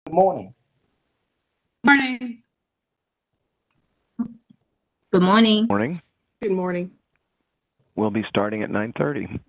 Good morning. Morning. Good morning. Morning. Good morning. We'll be starting at 9:30.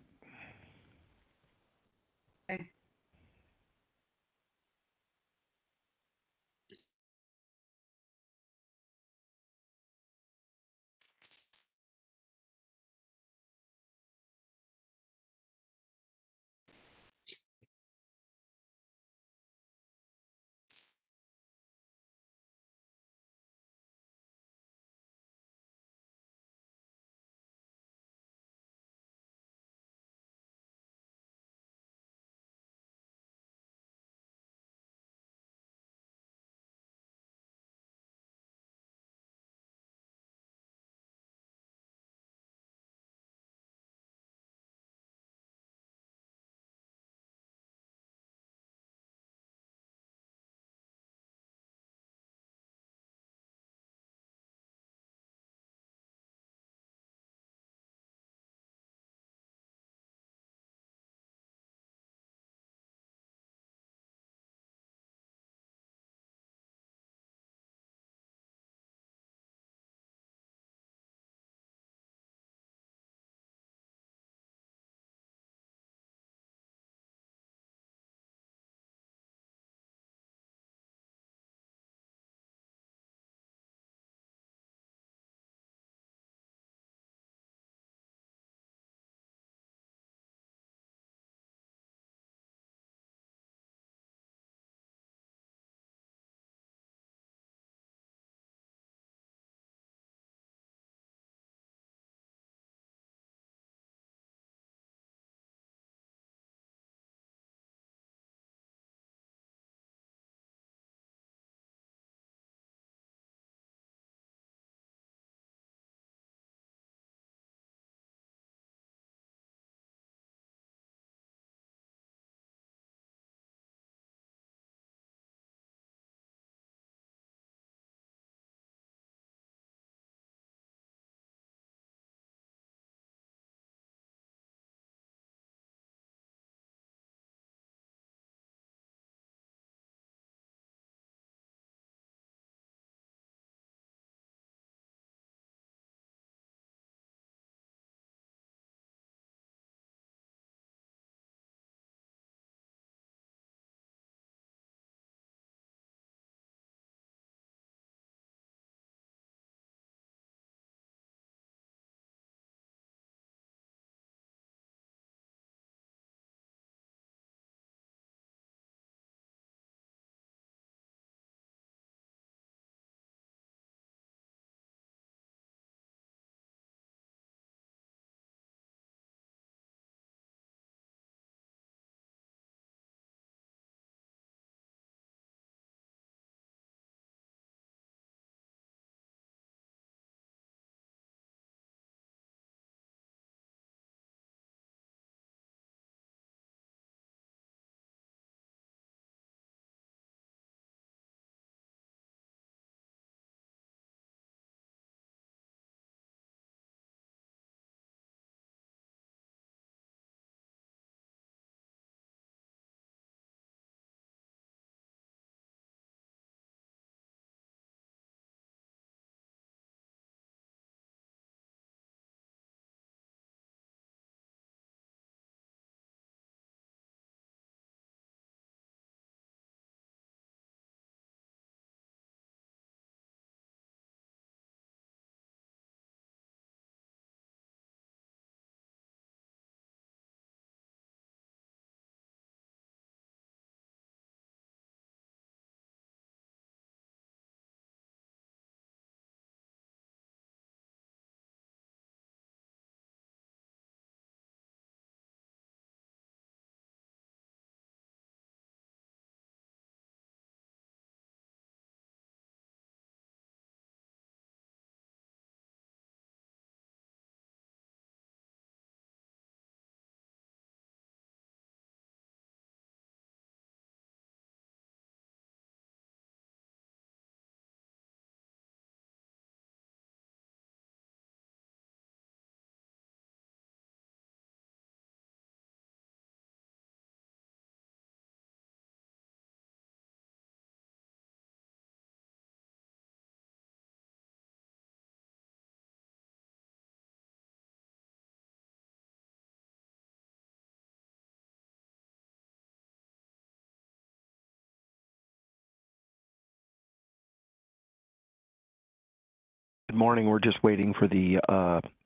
Good morning. We're just waiting for the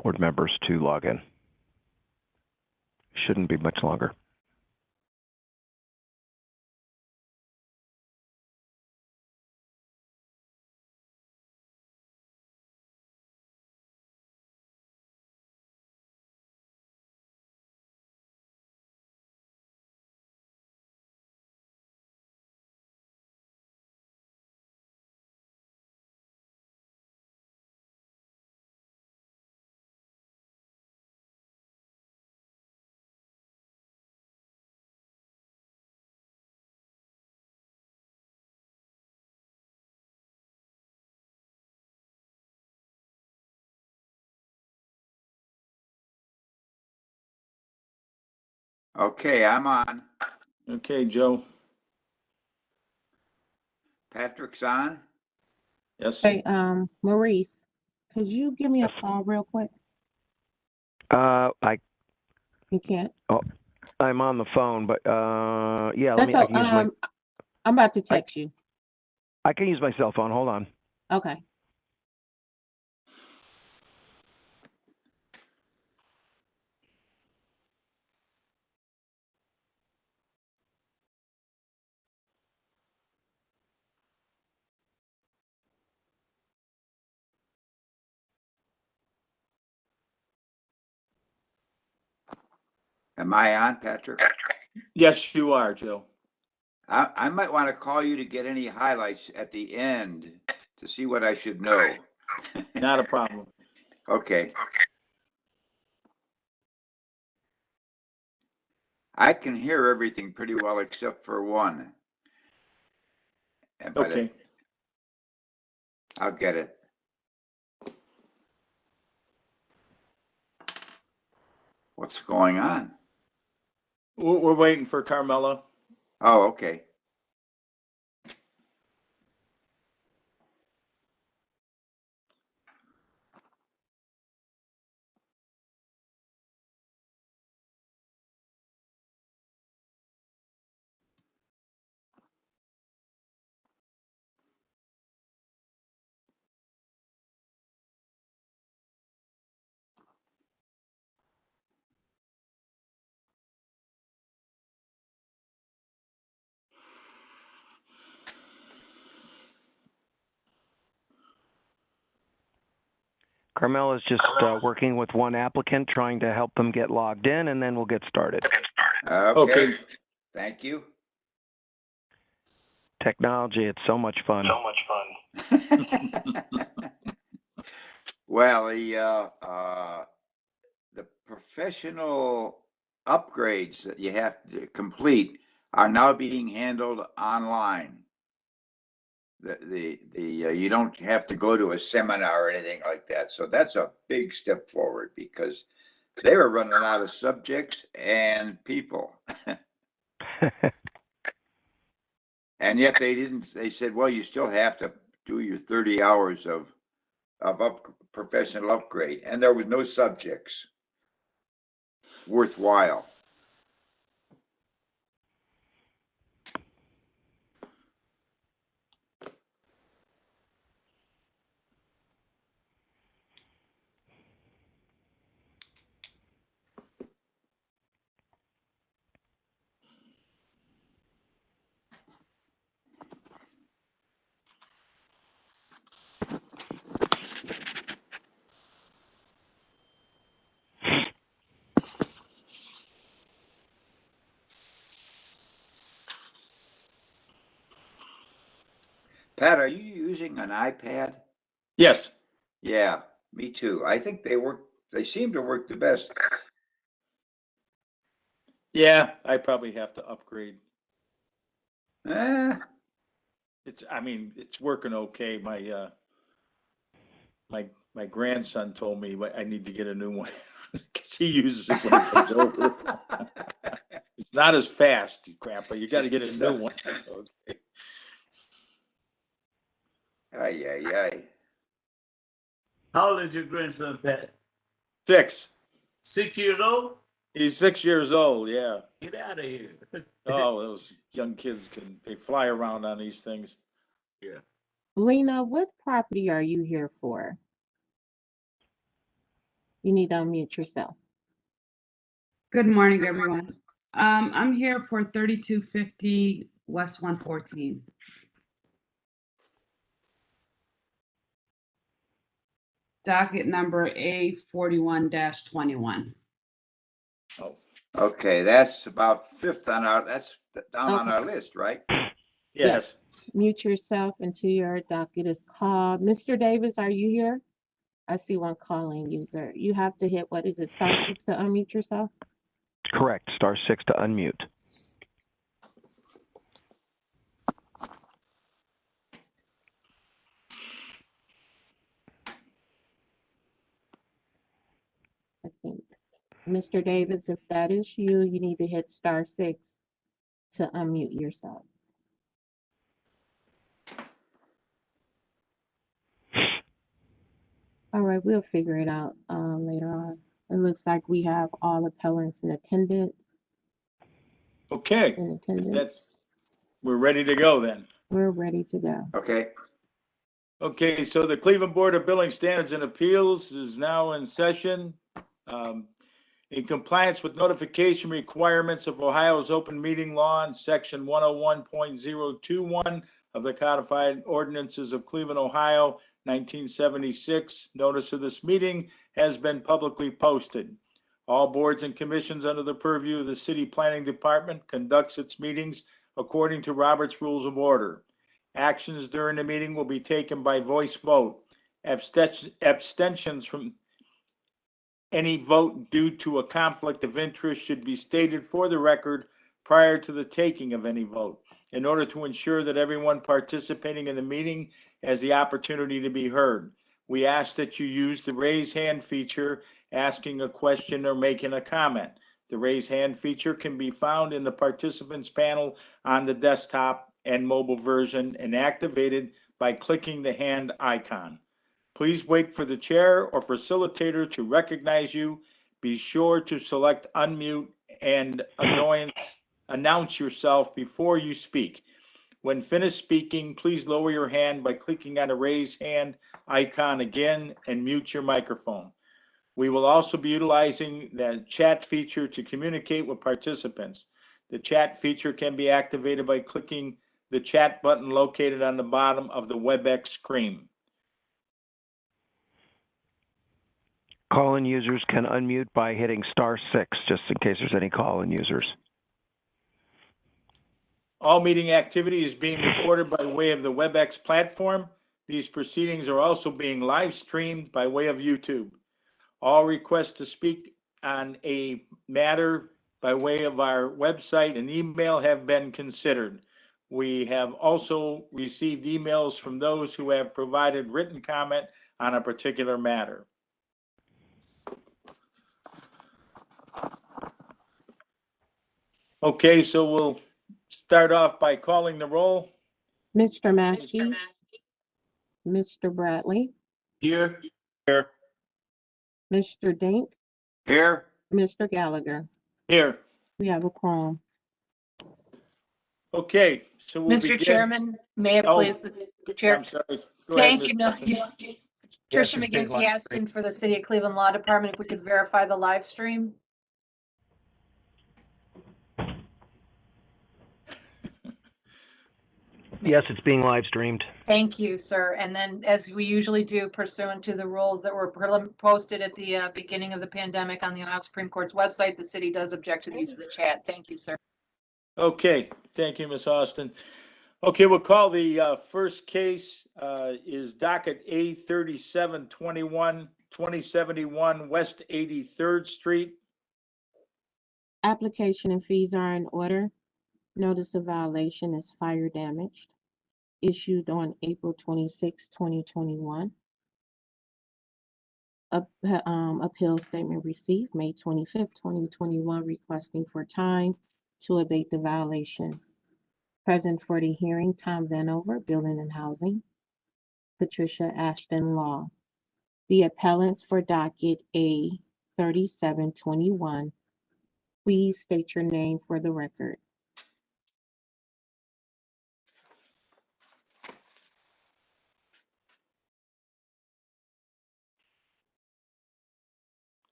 board members to log in. Shouldn't be much longer. Okay, I'm on. Okay, Joe. Patrick's on. Yes. Hey, Maurice, could you give me a Yes. call real quick? You can't? I'm on the phone, but yeah, let That's me. I so, can use my. I'm about to text you. I can use my cell phone. Hold on. Okay. Am I on, Patrick? Yes, you are, Joe. I might want to call you to get any highlights at the end to see what I should know. Not a problem. Okay. I can hear everything pretty well except for one. But Okay. I'll get it. What's going on? We're waiting for Carmela. Oh, okay. Carmela's just working with one applicant, trying to help them get logged in, and then we'll get started. Okay. Thank you. Technology, it's so much fun. Well, the professional upgrades that you have to complete are now being handled online. You don't have to go to a seminar or anything like that. So that's a big step forward because they were running out of subjects and people. And yet they said, well, you still have to do your 30 hours of professional upgrade. And there was no subjects worthwhile. Pat, are you using an iPad? Yes. Yeah, me too. I think they seem to work the best. Yeah, I probably have to upgrade. Eh, It's working okay. My grandson told me I need to get a new one because he uses it when he comes over. It's not as fast, Grandpa. You got to get a new one. Okay. ay, ay, ay. How old is your grandson, Pat? 6. 6 years old? He's 6 years old. Yeah. Get out of here. Oh, those young kids they fly around on these things. Yeah. Lena, what property are you here for? You need to unmute yourself. Good morning, everyone. I'm here for 3250 West 114. Docket number A41-21. Oh, Okay, that's about fifth on our, that's down on Okay. our list, right? yes. Mute yourself until your docket is called. Mr. Davis, are you here? I see one calling user. You have to hit, what is it, *6 to unmute yourself? Correct. *6 to unmute. I think. Mr. Davis, if that is you, you need to hit *6 to unmute yourself. All right, we'll figure it out later on. It looks like we have all appellants in attendance. Okay, we're ready to go then. We're ready to go. Okay, Okay, so the Cleveland Board of Billing Standards and Appeals is now in session. In compliance with notification requirements of Ohio's open meeting law and section 101.021 of the codified ordinances of Cleveland, Ohio, 1976, notice of this meeting has been publicly posted. All boards and commissions under the purview of the City Planning Department conducts its meetings according to Robert's Rules of Order. Actions during the meeting will be taken by voice vote. Abstentions from any vote due to a conflict of interest should be stated for the record prior to the taking of any vote, in order to ensure that everyone participating in the meeting has the opportunity to be heard. We ask that you use the raise hand feature asking a question or making a comment. The raise hand feature can be found in the participants panel on the desktop and mobile version and activated by clicking the hand icon. Please wait for the chair or facilitator to recognize you. Be sure to select unmute and announce yourself before you speak. When finished speaking, please lower your hand by clicking on the raise hand icon again and mute your microphone. We will also be utilizing the chat feature to communicate with participants. The chat feature can be activated by clicking the chat button located on the bottom of the WebEx screen. Call-in users can unmute by hitting *6, just in case there's any call-in users. All meeting activity is being recorded by way of the WebEx platform. These proceedings are also being live streamed by way of YouTube. All requests to speak on a matter by way of our website and email have been considered. We have also received emails from those who have provided written comment on a particular matter. Okay, so we'll start off by calling the roll. Mr. Maskey, Mr. Bradley, Here. Mr. Dink, here, Mr. Gallagher. Here. We have a quorum. Okay, so we'll Mr. begin. Chairman, may it Oh, please the chair? I'm sorry. Go ahead, Thank you. Ms. No, Preston. Tricia it's being McGinty live Aston for the City of Cleveland Law Department, if we could verify the live stream. Yes, it's being live streamed. Thank you, sir. And then, as we usually do pursuant to the rules that were posted at the beginning of the pandemic on the Ohio Supreme Court's website, the city does object to the use of the chat. Thank you, sir. Okay, thank you, Ms. Austin. Okay, we'll call the first case is docket A3721, 2071 West 83rd Street. Application and fees are in order. Notice of violation is fire damaged. Issued on April 26, 2021. Appeal statement received May 25th, 2021, requesting for time to abate the violations. Present for the hearing, Tom Vanover, Building and Housing. Patricia Ashton, Law. The appellants for docket A3721. Please state your name for the record.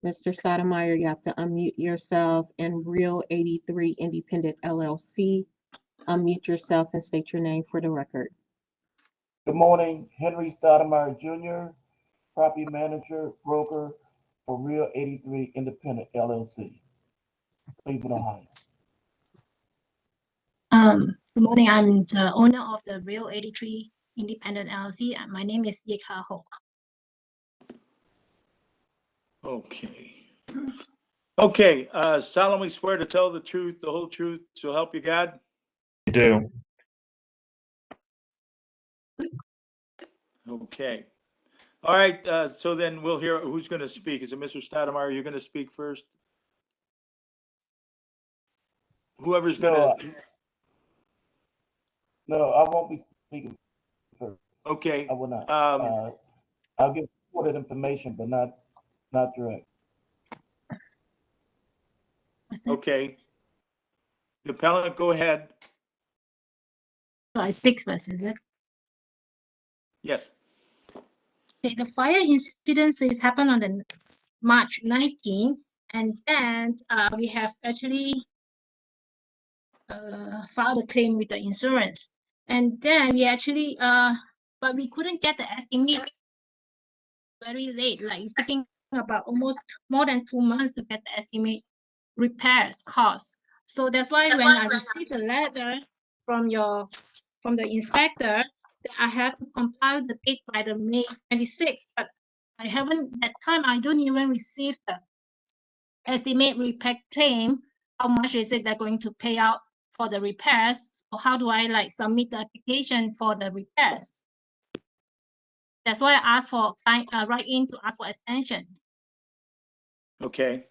Mr. Stoudemire, you have to unmute yourself, and Real 83 Independent LLC. Unmute yourself and state your name for the record. Good morning, Henry Stoudemire Jr., property manager, broker for Real 83 Independent LLC, Cleveland, Ohio. Good morning. I'm the owner of the Real 83 Independent LLC. And my name is Yika Ho. Okay. Okay, solemnly swear to tell the truth, the whole truth, so help you God? You do. Okay. All right, so then we'll hear who's going to speak. Is it Mr. Stoudemire? You're going to speak first? Whoever's going to. No, I won't be speaking first. Okay. I will not. I'll give supported information, but not direct. Okay. The appellant, go ahead. So I fixed this, is it? Yes. Okay, the fire incident is happened on the March 19th, and then we have actually filed a claim with the insurance. And then we actually, but we couldn't get the estimate very late, like it's taking about almost more than 2 months to get the estimate repairs costs. So that's why when I received the letter from the inspector, that I have to compile the date by the May 26th, but I haven't, that time I don't even receive the estimate repair claim. How much is it they're going to pay out for the repairs? So how do I like submit the application for the repairs? That's why I asked for write in to ask for extension. Okay.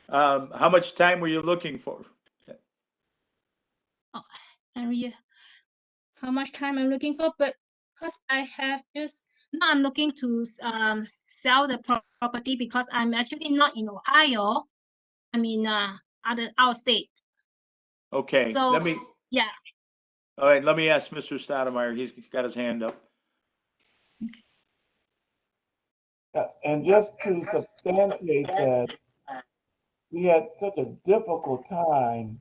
How much time were you looking for? And how much time I'm looking for, but because I have just now I'm looking to sell the property because I'm actually not in Ohio. I mean out of state. Okay, So let me. yeah. All right, let me ask Mr. Stoudemire. He's got his hand up. And just to substantiate that, we had such a difficult time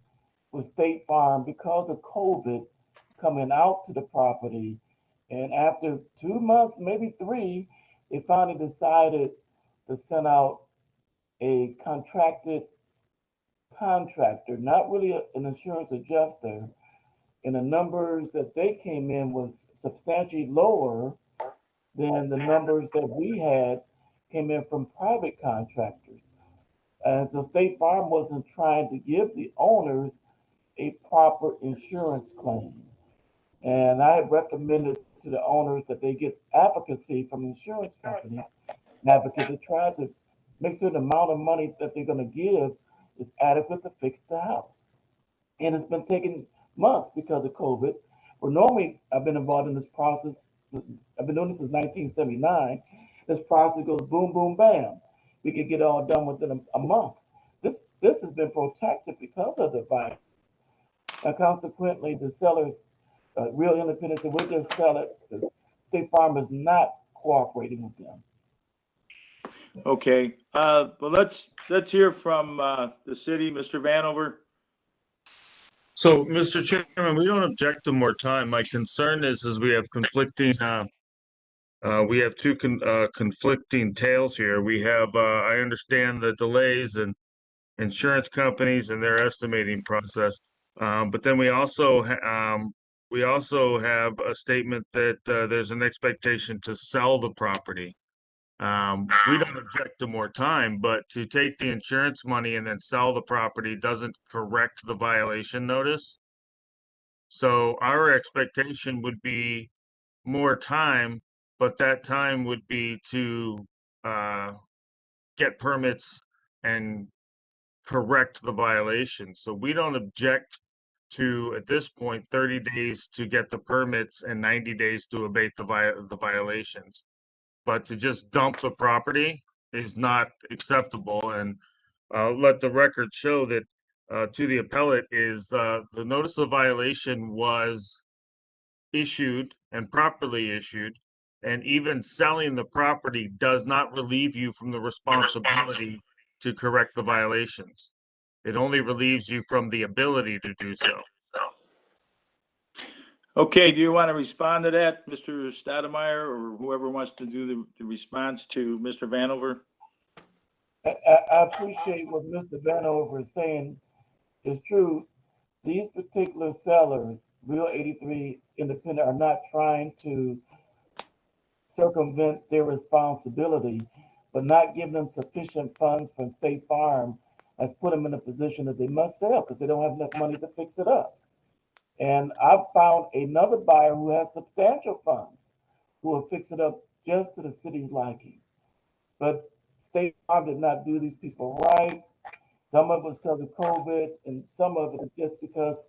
with State Farm because of COVID coming out to the property. And after 2 months, maybe 3, they finally decided to send out a contracted contractor, not really an insurance adjuster. And the numbers that they came in was substantially lower than the numbers that we had came in from private contractors. And so State Farm wasn't trying to give the owners a proper insurance claim. And I recommended to the owners that they get advocacy from the insurance company, an advocate to try to make sure the amount of money that they're going to give is adequate to fix the house. And it's been taking months because of COVID. Well, normally I've been involved in this process. I've been doing this since 1979. This process goes boom, boom, bam. We could get it all done within a month. This has been protected because of the virus. And consequently, the sellers, Real Independent, said we'll just sell it. State Farm is not cooperating with them. Okay, well, let's hear from the city, Mr. Vanover. So, Mr. Chairman, we don't object to more time. My concern is we have conflicting, we have two conflicting tales here. We have, I understand the delays and insurance companies and their estimating process. But then we also have a statement that there's an expectation to sell the property. We don't object to more time, but to take the insurance money and then sell the property doesn't correct the violation notice. So our expectation would be more time, but that time would be to get permits and correct the violation. So we don't object to, at this point, 30 days to get the permits and 90 days to abate the violations. But to just dump the property is not acceptable. And let the record show that to the appellate is the notice of violation was issued and properly issued. And even selling the property does not relieve you from the responsibility to correct the violations. It only relieves you from the ability to do so. Okay, do you want to respond to that, Mr. Stoudemire, or whoever wants to do the response to Mr. Vanover? I appreciate what Mr. Vanover is saying is true. These particular sellers, Real 83 Independent, are not trying to circumvent their responsibility, but not giving them sufficient funds from State Farm has put them in a position that they must sell because they don't have enough money to fix it up. And I've found another buyer who has substantial funds who will fix it up just to the city's liking. But State Farm did not do these people right. Some of it was because of COVID, and some of it is just because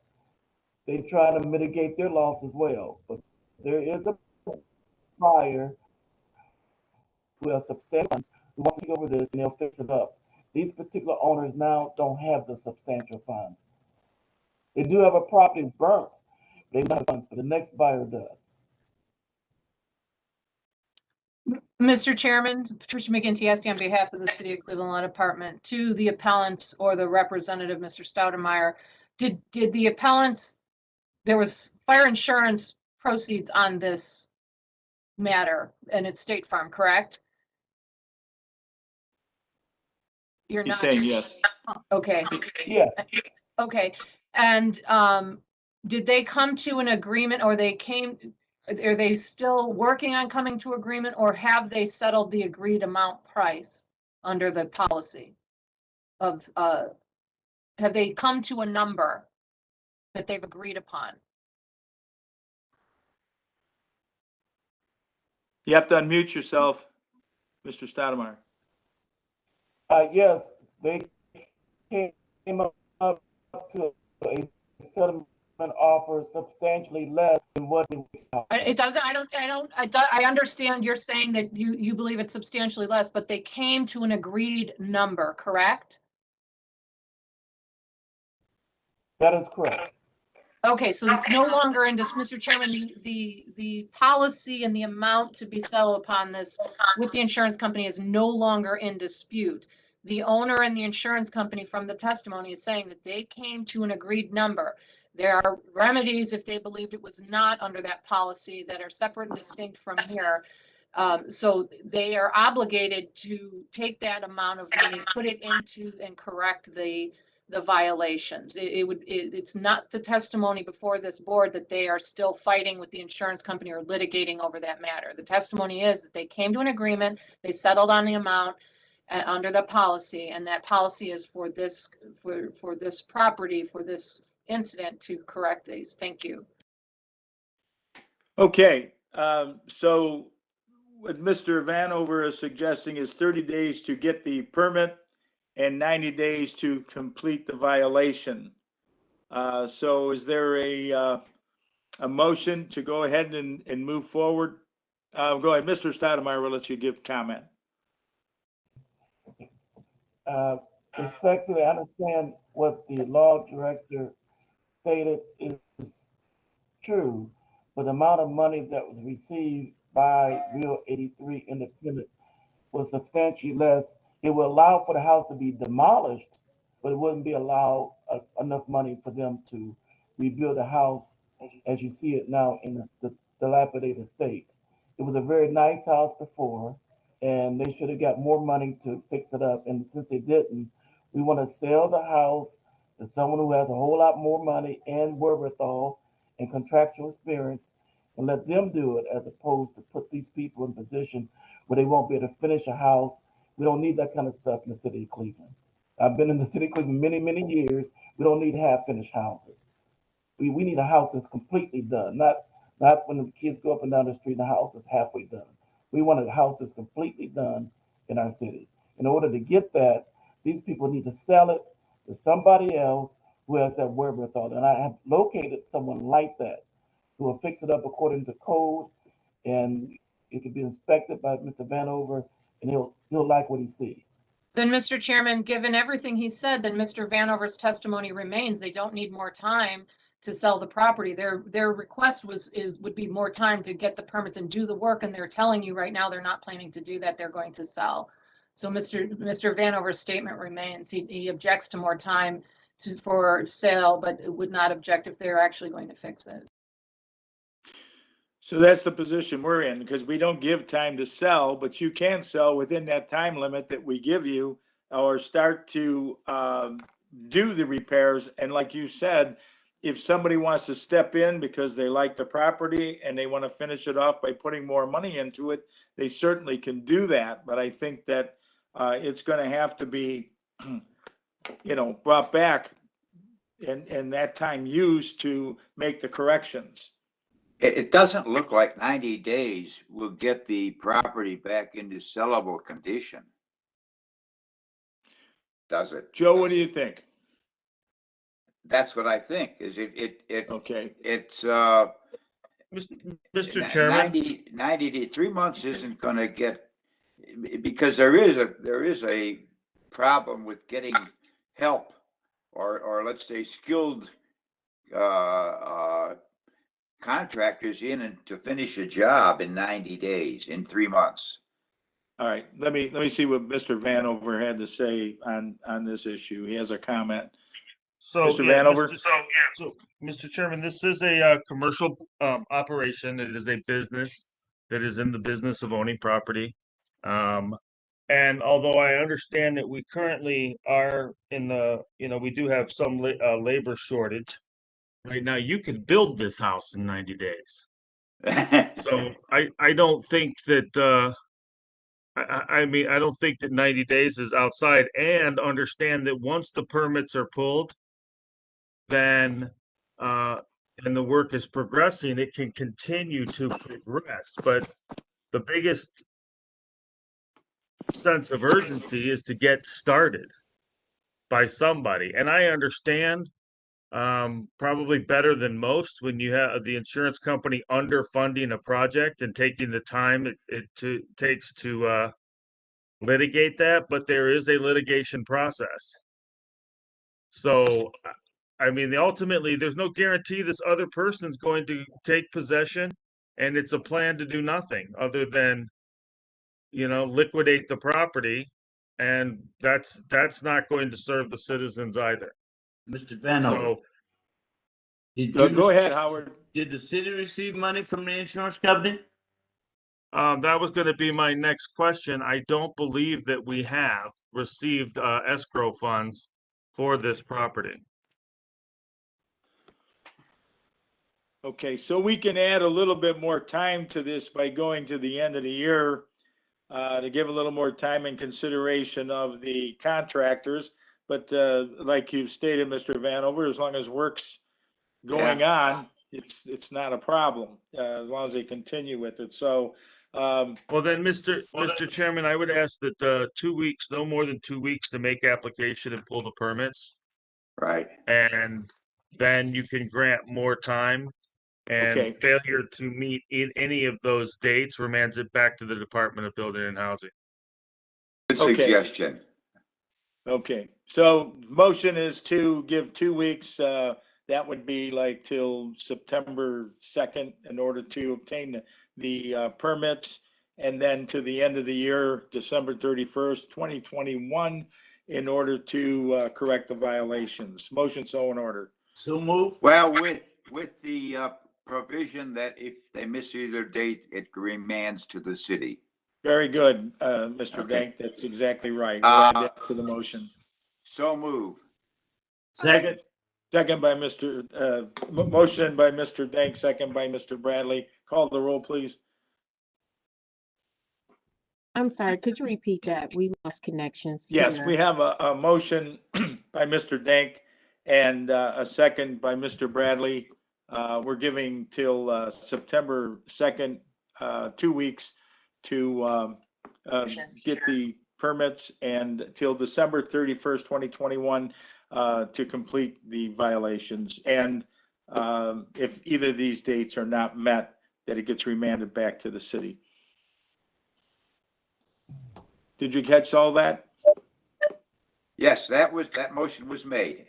they try to mitigate their loss as well. But there is a buyer who has substantial funds who wants to take over this and they'll fix it up. These particular owners now don't have the substantial funds. They do have a property burnt. They don't have funds, but the next buyer does. Mr. Chairman, Patricia McGinty asking on behalf of the City of Cleveland Law Department to the appellants or the representative, Mr. Stoudemire, did the appellants, there was fire insurance proceeds on this matter and it's State Farm, correct? You're He's not saying yes. okay. Yes. Okay. And did they come to an agreement, or are they still working on coming to agreement, or have they settled the agreed amount price under the policy of, have they come to a number that they've agreed upon? You have to unmute yourself, Mr. Stoudemire. Yes, they came up to a settlement offer substantially less than what it was. It doesn't, I understand you're saying that you believe it's substantially less, but they came to an agreed number, correct? That is correct. Okay, so it's no longer in this, Mr. Chairman, the policy and the amount to be settled upon this with the insurance company is no longer in dispute. The owner and the insurance company from the testimony is saying that they came to an agreed number. There are remedies if they believed it was not under that policy that are separate and distinct from here. So they are obligated to take that amount of money, put it into and correct the violations. It's not the testimony before this board that they are still fighting with the insurance company or litigating over that matter. The testimony is that they came to an agreement, they settled on the amount under the policy, and that policy is for this property, for this incident, to correct these. Thank you. Okay, so what Mr. Vanover is suggesting is 30 days to get the permit and 90 days to complete the violation. So is there a motion to go ahead and move forward? Go ahead, Mr. Stoudemire, we'll let you give comment. Respectfully, I understand what the law director stated is true, but the amount of money that was received by Real 83 Independent was substantially less. It would allow for the house to be demolished, but it wouldn't be allowed enough money for them to rebuild the house as you see it now in the dilapidated state. It was a very nice house before, and they should have got more money to fix it up. And since they didn't, we want to sell the house to someone who has a whole lot more money and wherewithal and contractual experience, and let them do it, as opposed to put these people in position where they won't be able to finish a house. We don't need that kind of stuff in the city of Cleveland. I've been in the city of Cleveland many, many years. We don't need half-finished houses. We need a house that's completely done, not when the kids go up and down the street and the house is halfway done. We want a house that's completely done in our city. In order to get that, these people need to sell it to somebody else who has that wherewithal. And I have located someone like that who will fix it up according to code, and it can be inspected by Mr. Vanover, and he'll like what he sees. Then, Mr. Chairman, given everything he said, then Mr. Vanover's testimony remains. They don't need more time to sell the property. Their request would be more time to get the permits and do the work, and they're telling you right now they're not planning to do that. They're going to sell. So Mr. Vanover's statement remains. He objects to more time for sale, but would not object if they're actually going to fix it. So that's the position we're in, because we don't give time to sell, but you can sell within that time limit that we give you, or start to do the repairs. And like you said, if somebody wants to step in because they like the property and they want to finish it off by putting more money into it, they certainly can do that. But I think that it's going to have to be, brought back and that time used to make the corrections. It doesn't look like 90 days will get the property back into sellable condition. Does it? Joe, what do you think? That's what I think, is Okay. it's, Mr. Chairman, 90 to 3 months isn't gonna get, because there is a problem with getting help or let's say skilled, contractors in and to finish a job in 90 days, in 3 months. All right, let me see what Mr. Vanover had to say on this issue. He has a comment. so, Mr. yeah, Vanover? So, Mr. Chairman, this is a commercial operation. It is a business that is in the business of owning property. And although I understand that we currently are in the, we do have some labor shortage. Right now, you could build this house in 90 days. So I don't think that, I mean, I don't think that 90 days is outside, and understand that once the permits are pulled, then, and the work is progressing, it can continue to progress. But the biggest sense of urgency is to get started by somebody. And I understand, probably better than most, when you have the insurance company underfunding a project and taking the time it takes to litigate that, but there is a litigation process. So, I mean, ultimately, there's no guarantee this other person's going to take possession, and it's a plan to do nothing other than, liquidate the property, and that's not going to serve the citizens either. Mr. Vanover, So, Go ahead, Howard. did the city receive money from the insurance company? that was going to be my next question. I don't believe that we have received escrow funds for this property. Okay, so we can add a little bit more time to this by going to the end of the year to give a little more time and consideration of the contractors. But like you've stated, Mr. Vanover, as long as work's going on, it's not a problem, as long as they continue with it. So, Well, then, Mr. Chairman, I would ask that 2 weeks, no more than 2 weeks, to make application and pull the permits, Right. and then you can grant more time. And Okay. failure to meet in any of those dates remands it back to the Department of Building and Housing. Good Okay. suggestion. Okay, so motion is to give 2 weeks, that would be like till September 2nd in order to obtain the permits. And then to the end of the year, December 31st, 2021, in order to correct the violations. Motion so in order. So move. Well, with the provision that if they miss either date, it remands to the city. Very good, Mr. Okay. Dank, that's exactly right. We'll add that to the motion. So move. Second. Second by motion by Mr. Dank, second by Mr. Bradley. Call the roll, please. I'm sorry, could you repeat that? We lost connections. Yes, here. we have a motion by Mr. Dank and a second by Mr. Bradley. We're giving till September 2nd, 2 weeks to get the permits, and till December 31st, 2021 to complete the violations. And if either of these dates are not met, that it gets remanded back to the city. Did you catch all that? Yes, that motion was made.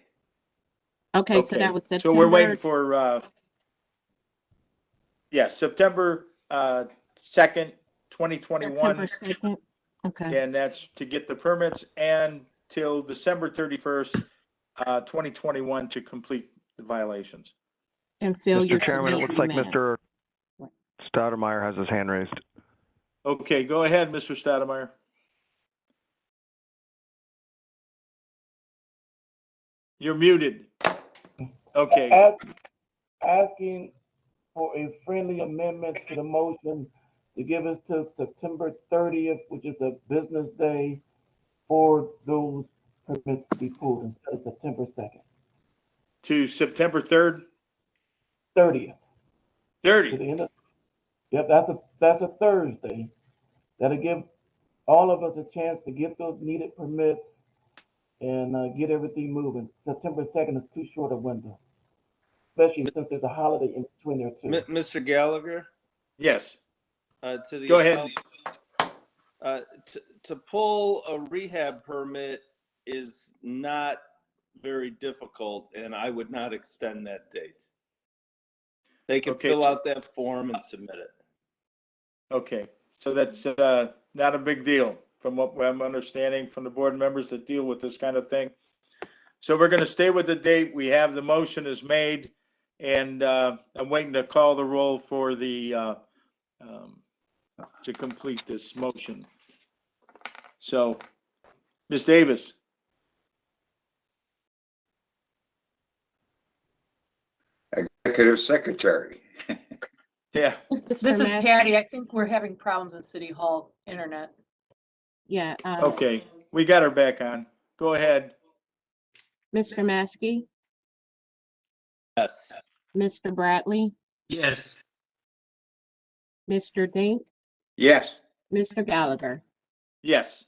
Okay, so that was So September. we're waiting for, September 2nd, 2021. September 2nd. Okay, And that's to get the permits and till December 31st, 2021 to complete the violations. and failure Mr. to Chairman, it meet looks like demands. Mr. Stoudemire has his hand raised. Okay, go ahead, Mr. Stoudemire. You're muted. Okay, Asking for a friendly amendment to the motion to give us till September 30th, which is a business day, for those permits to be pulled instead of September 2nd. to September 3rd, 30th. To 30th. the end of, yep, that's a Thursday. That'll give all of us a chance to get those needed permits and get everything moving. September 2nd is too short a window, especially since there's a holiday in between there too. Mr. Gallagher, Yes, to the go ahead. to pull a rehab permit is not very difficult, and I would not extend that date. They can Okay, fill out that form and submit it. Okay, so that's not a big deal from what I'm understanding from the board members that deal with this kind of thing. So we're going to stay with the date. We have the motion is made, and I'm waiting to call the roll for the to complete this motion. So, Ms. Davis. Executive Secretary. Yeah. This Mr. is Massey? Patty. I think we're having problems in City Hall internet. Yeah, Okay, we got her back on. Go ahead. Mr. Maskey, Yes. Mr. Bradley, Yes. Mr. Dink, Yes. Mr. Gallagher. Yes.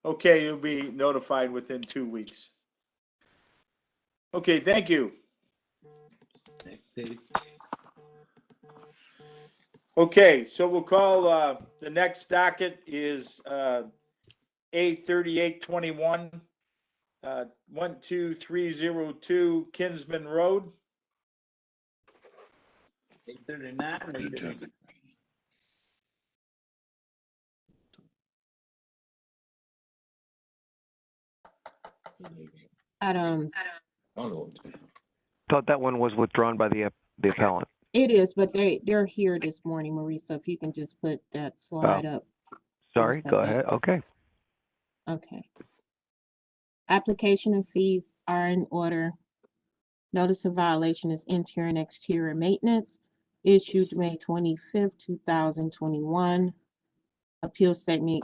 Okay, you'll be notified within 2 weeks. Okay, thank you. Okay, so we'll call, the next docket is, A3821, 12302 Kinsman Road. 839. Thought that one was withdrawn by the appellant. It is, but they're here this morning, Marie, so if you can just put that slide up. Sorry, go second. ahead. Okay. Okay. Application and fees are in order. Notice of violation is interior and exterior maintenance, issued May 25th, 2021. Appeal statement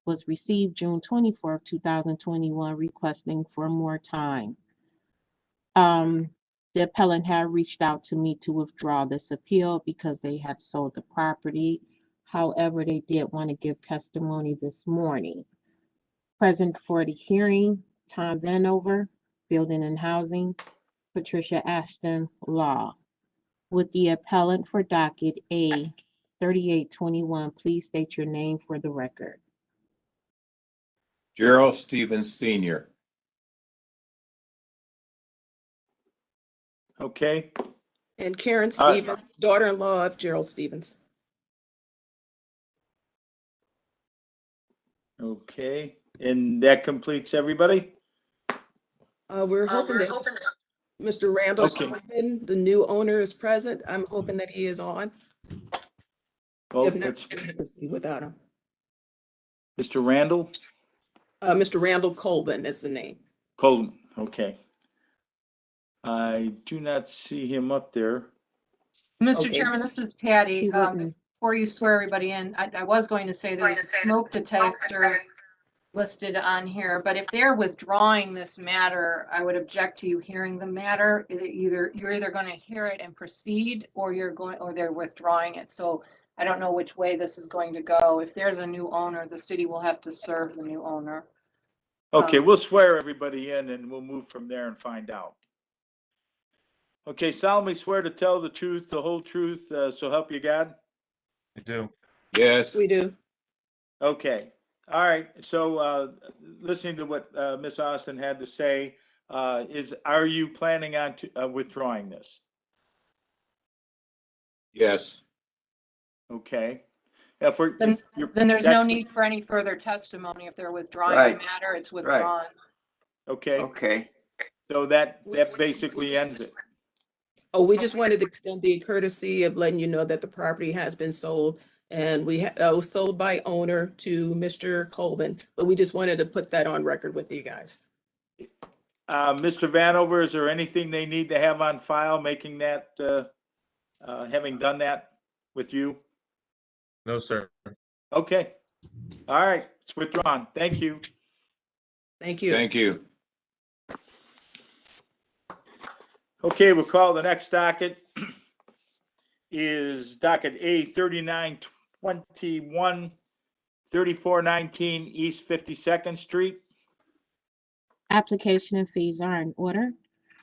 was received June 24th, 2021, requesting for more time. The appellant had reached out to me to withdraw this appeal because they had sold the property. However, they did want to give testimony this morning. Present for the hearing, Tom Vanover, Building and Housing, Patricia Ashton, Law. With the appellant for docket A 3821, please state your name for the record. Gerald Stevens Sr. Okay, And Karen All right. Stevens, daughter-in-law of Gerald Stevens. okay, and that completes everybody? We're hoping that Mr. Randall Okay. Cohen, the new owner, is present. I'm hoping that he is on. Well, If not, that's we're gonna proceed without him. Mr. Randall Mr. Randall Colvin is the name. Colton, okay. I do not see him up there. Mr. Okay. Chairman, this is Patty. He wouldn't. Before you swear everybody in, I was going to say there's a smoke detector listed on here, but if they're withdrawing this matter, I would object to you hearing the matter. You're either going to hear it and proceed, or they're withdrawing it. So I don't know which way this is going to go. If there's a new owner, the city will have to serve the new owner. Okay, we'll swear everybody in and we'll move from there and find out. Okay, solemnly swear to tell the truth, the whole truth, so help you God? I do. Yes. We do. Okay, all right, so listening to what Ms. Austin had to say, Are you planning on withdrawing this? Yes. Okay. If we're, Then, if then there's no that's- need for any further testimony. If they're withdrawing Right. the matter, it's withdrawn. Okay, Okay, so that basically ends it. Oh, we just wanted to extend the courtesy of letting you know that the property has been sold, and was sold by owner to Mr. Colvin, but we just wanted to put that on record with you guys. Mr. Vanover, is there anything they need to have on file making that, having done that with you? No, sir. Okay. All right, it's withdrawn. Thank you. Thank you. Thank you. Okay, we'll call the next docket is docket A 3921, 3419 East 52nd Street. Application and fees are in order.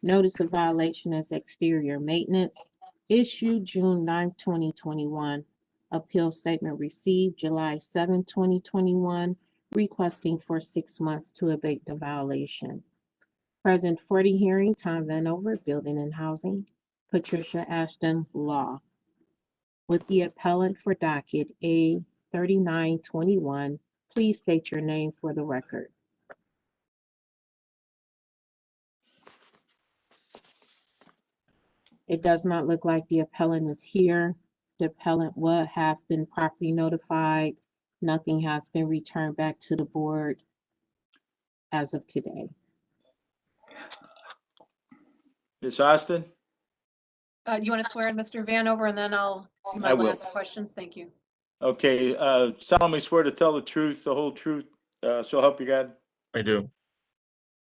Notice of violation is exterior maintenance. Issued June 9th, 2021. Appeal statement received July 7th, 2021, requesting for 6 months to abate the violation. Present for the hearing, Tom Vanover, Building and Housing, Patricia Ashton, Law. With the appellant for docket A 3921, please state your name for the record. It does not look like the appellant is here. The appellant will have been properly notified. Nothing has been returned back to the board as of today. Ms. Austin? You want to swear in Mr. Vanover, and then I'll do my I will. last questions? Thank you. Okay, solemnly swear to tell the truth, the whole truth, so help you God. I do.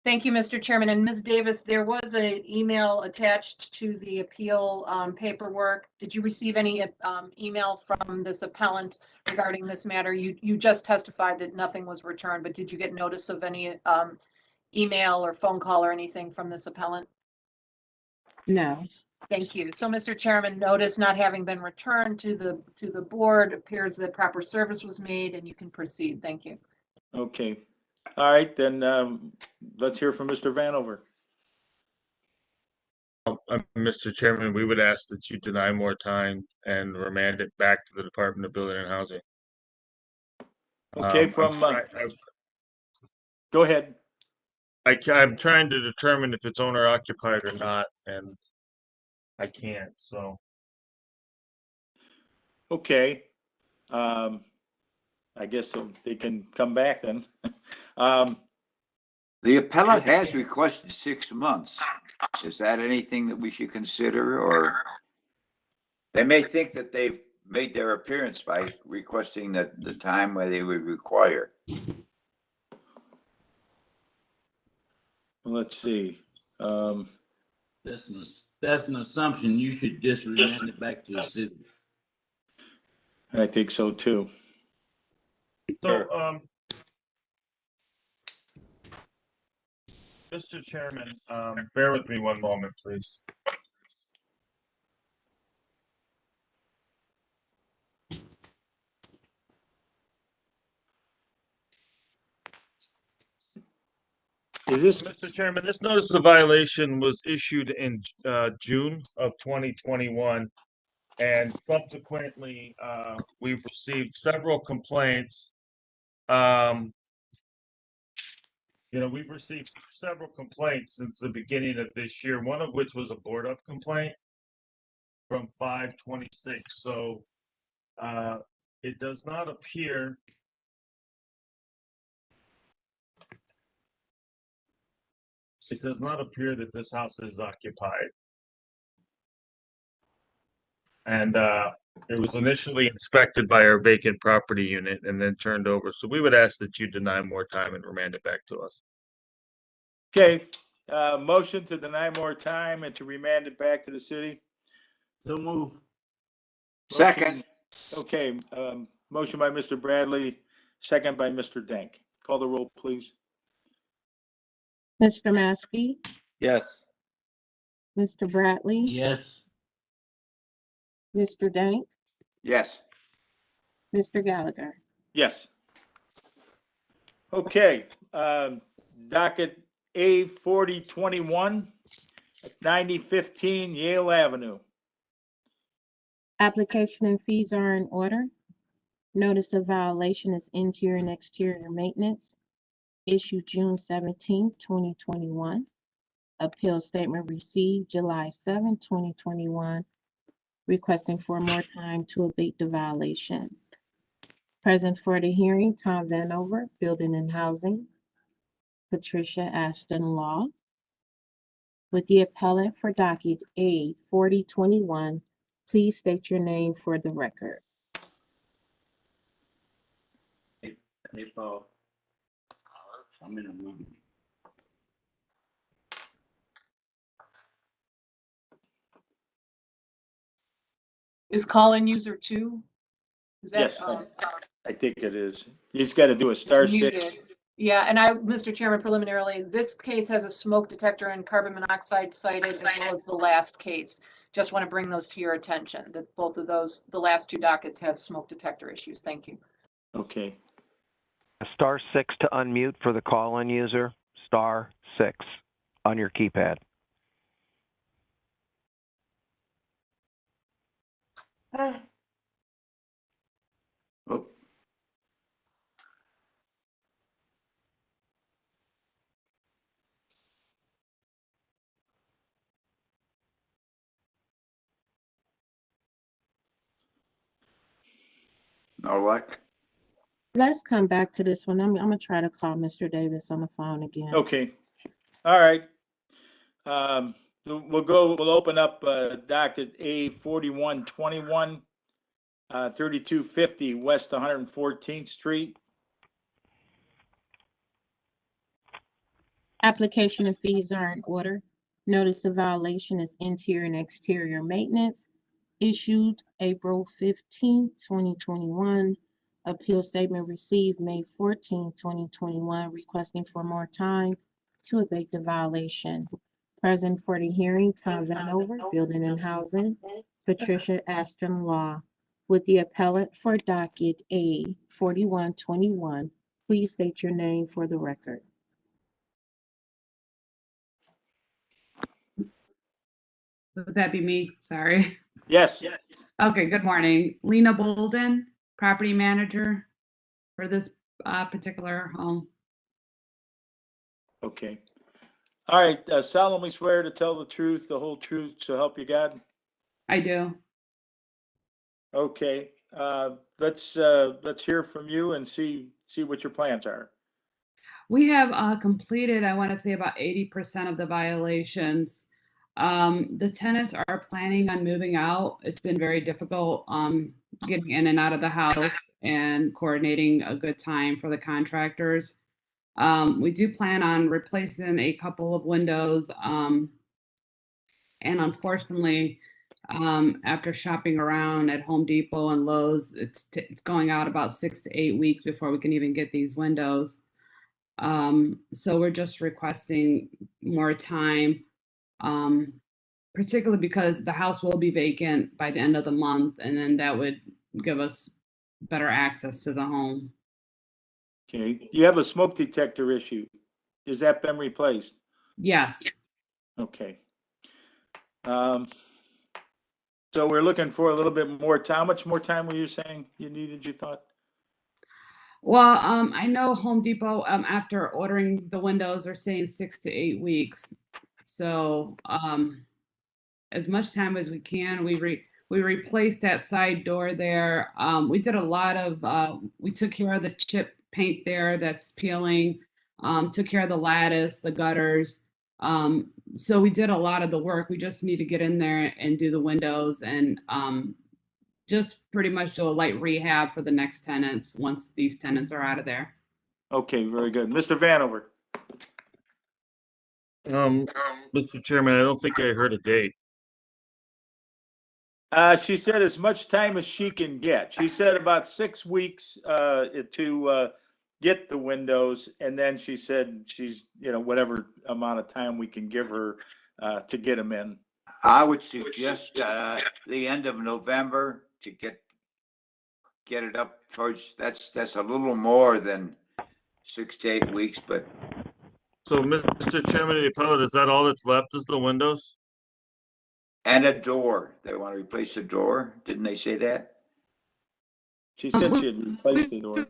Thank you, Mr. Chairman. And Ms. Davis, there was an email attached to the appeal paperwork. Did you receive any email from this appellant regarding this matter? You just testified that nothing was returned, but did you get notice of any email or phone call or anything from this appellant? No. Thank you. So, Mr. Chairman, notice not having been returned to the board, appears that proper service was made and you can proceed. Thank you. Okay. All right, then let's hear from Mr. Vanover. Mr. Chairman, we would ask that you deny more time and remand it back to the Department of Building and Housing. Okay, go ahead. I'm trying to determine if it's owner occupied or not, and I can't, so. Okay. I guess they can come back then. the appellant has requested 6 months. Is that anything that we should consider, or they may think that they've made their appearance by requesting that the time where they would require? Let's see. That's an assumption. You should just remand it back to the city. I think so too. So, Mr. Chairman, bear with me one moment, please. Is this, Mr. Chairman, this notice of violation was issued in June of 2021. And subsequently, we've received several complaints. We've received several complaints since the beginning of this year, one of which was a board up complaint from 5/26. So it does not appear that this house is occupied. And it was initially inspected by our vacant property unit and then turned over. So we would ask that you deny more time and remand it back to us. okay, motion to deny more time and to remand it back to the city? So move. Second. Okay, motion by Mr. Bradley, second by Mr. Dank. Call the roll, please. Mr. Maskey, Yes. Mr. Bradley, Yes. Mr. Dank, Yes. Mr. Gallagher. Yes. Okay, docket A4021, 9015 Yale Avenue. Application and fees are in order. Notice of violation is interior and exterior maintenance, issued June 17, 2021. Appeal statement received July 7, 2021, requesting for more time to abate the violation. Present for the hearing, Tom Vanover, Building and Housing. Patricia Ashton Law. With the appellant for docket A4021, please state your name for the record. Hey, Paul. I'm in a movie. Is call-in user 2? Is that, Yes, I think it is. He's got to do a it's *6. muted. Yeah, and Mr. Chairman, preliminarily, this case has a smoke detector and carbon monoxide cited, as well as the last case. Just want to bring those to your attention, that both of those, the last 2 dockets have smoke detector issues. Thank you. Okay. *6 to unmute for the call-in user, *6 on your keypad. Oh, no luck. Let's come back to this one. I'm gonna try to call Mr. Davis on the phone again. Okay. All right. We'll open up docket A4121, 3250 West 114th Street. Application and fees are in order. Notice of violation is interior and exterior maintenance, issued April 15, 2021. Appeal statement received May 14, 2021, requesting for more time to abate the violation. Present for the hearing, Tom Vanover, Building and Housing. Patricia Ashton Law. With the appellant for docket A4121, please state your name for the record. Would that be me? Sorry. Yes. Okay, good morning. Lena Bolden, property manager for this particular home. Okay. All right. Solemnly swear to tell the truth, the whole truth, so help you God. I do. Okay. Let's hear from you and see what your plans are. We have completed, I want to say, about 80% of the violations. The tenants are planning on moving out. It's been very difficult getting in and out of the house and coordinating a good time for the contractors. We do plan on replacing a couple of windows. And unfortunately, after shopping around at Home Depot and Lowe's, it's going out about 6 to 8 weeks before we can even get these windows. So we're just requesting more time, particularly because the house will be vacant by the end of the month, and then that would give us better access to the home. Okay. You have a smoke detector issue. Has that been replaced? Yes. Okay. So we're looking for a little bit more time. How much more time were you saying you needed, you thought? Well, I know Home Depot, after ordering the windows, are saying 6 to 8 weeks. So, as much time as we can, we replaced that side door there. We did a lot of, we took care of the chip paint there that's peeling, took care of the lattice, the gutters. So we did a lot of the work. We just need to get in there and do the windows and, just pretty much do a light rehab for the next tenants once these tenants are out of there. Okay, very good. Mr. Vanover. Mr. Chairman, I don't think I heard a date. She said as much time as she can get. She said about 6 weeks to get the windows, and then she said she's, whatever amount of time we can give her to get them in. I would suggest the end of November to get it up towards, that's a little more than 6 to 8 weeks, but So, Mr. Chairman of the appellate, is that all that's left is the windows? And a door. They want to replace the door. Didn't they say that? She said she had replaced the door.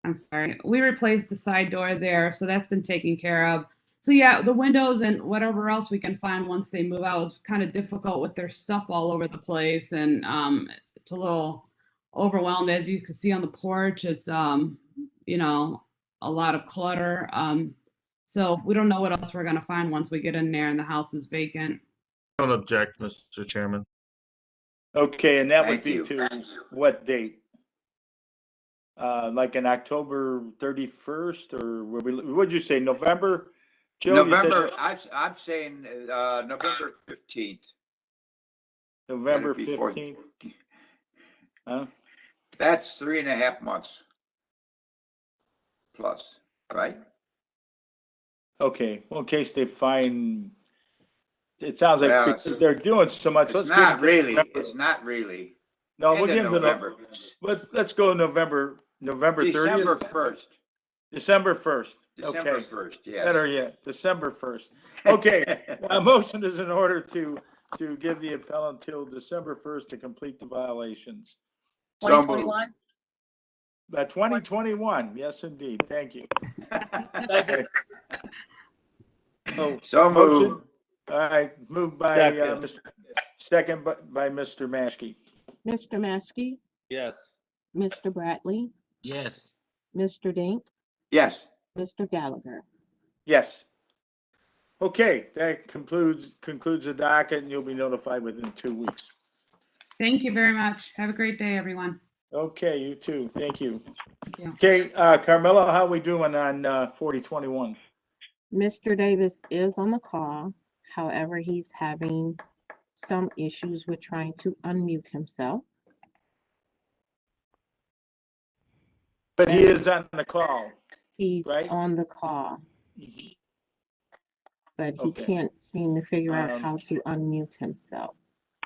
I'm sorry. We replaced the side door there, so that's been taken care of. So yeah, the windows and whatever else we can find once they move out is kind of difficult with their stuff all over the place, and it's a little overwhelmed. As you can see on the porch, it's you know, a lot of clutter. So we don't know what else we're gonna find once we get in there and the house is vacant. Don't object, Mr. Chairman. Okay, and that would Thank be you. to what date? Like in October 31st, or what'd you say, November? Joe, you said November, I'm saying, November 15th. November before- 15th? Huh? That's 3.5 months. Plus, right? Okay, well, in case they find, it sounds like Well, because they're doing so much. It's Let's give them not to really, November. it's not really. No, we'll End of give them to November. let's go November 30th. December 1st. December 1st. December Okay. 1st, yes. Better yet, December 1st. Okay, a motion is in order to give the appellant till December 1st to complete the violations. So moved. 2021? 2021, yes, indeed. Thank you. Second. Oh, So motion. moved. All right, moved by second by Mr. Maskey. Mr. Maskey, Yes. Mr. Bradley, Yes. Mr. Dink, Yes. Mr. Gallagher. Yes. Okay, that concludes the docket, and you'll be notified within 2 weeks. Thank you very much. Have a great day, everyone. Okay, you too. Thank you. Thank you. Okay, Carmela, how we doing on 4021? Mr. Davis is on the call. However, he's having some issues with trying to unmute himself. But he is on the call. He's Right. on the call, but he Okay. can't seem to figure out Um, how to unmute himself.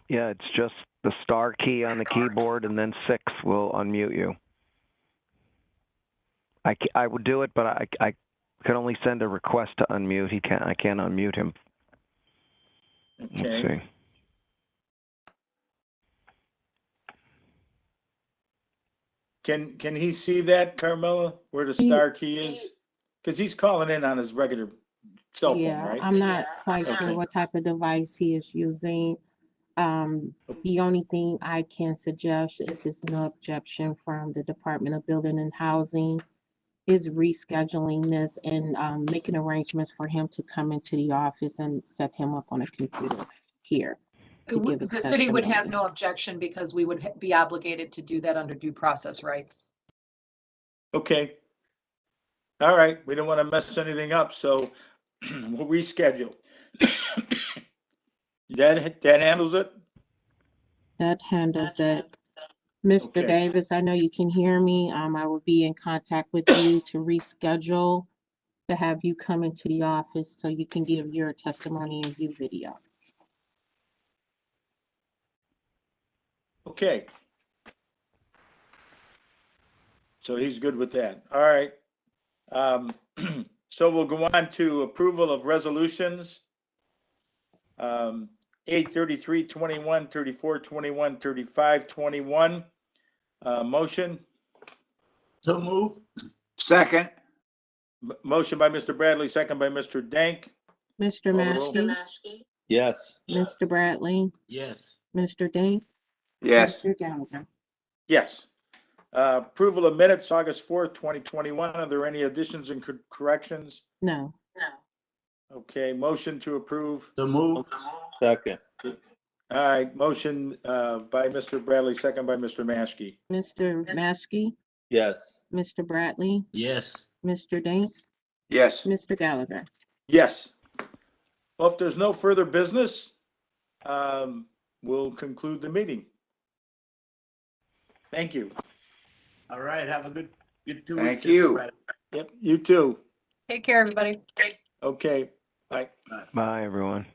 Yeah, it's just the star key on the keyboard and then 6 will unmute you. I would do it, but I can only send a request to unmute. I can't unmute him. Let's Okay. see. Can he see that, Carmela, where the star key is? Because he's calling in on his regular cell phone, Yeah, right? I'm not quite Okay. sure what type of device he is using. The only thing I can suggest, if it's no objection from the Department of Building and Housing, is rescheduling this and making arrangements for him to come into the office and set him up on a computer here. to give us The city would have testimony. no objection because we would be obligated to do that under due process rights. Okay. All right, we don't want to mess anything up, so we'll reschedule. That handles it? That handles it. Mr. Okay. Davis, I know you can hear me. I will be in contact with you to reschedule, to have you come into the office so you can give your testimony and view video. Okay. So he's good with that. All right. So we'll go on to approval of resolutions. 833, 21, 34, 21, 35, 21. Motion, So move. Second. motion by Mr. Bradley, second by Mr. Dank. Mr. Call the roll. Maskey, Yes. Mr. Bradley, Yes. Mr. Dink, Yes. Mr. Gallagher. Yes. Approval of minutes, August 4th, 2021. Are there any additions and corrections? No. Okay, motion to approve. So move. Second. All right, motion by Mr. Bradley, second by Mr. Maskey. Mr. Maskey, Yes. Mr. Bradley, Yes. Mr. Dink, Yes. Mr. Gallagher. Yes. Well, if there's no further business, we'll conclude the meeting. Thank you. All right. Have a good 2 weeks. Thank you. everybody. Yep, you too. Take care, everybody. Okay, bye. Bye, everyone.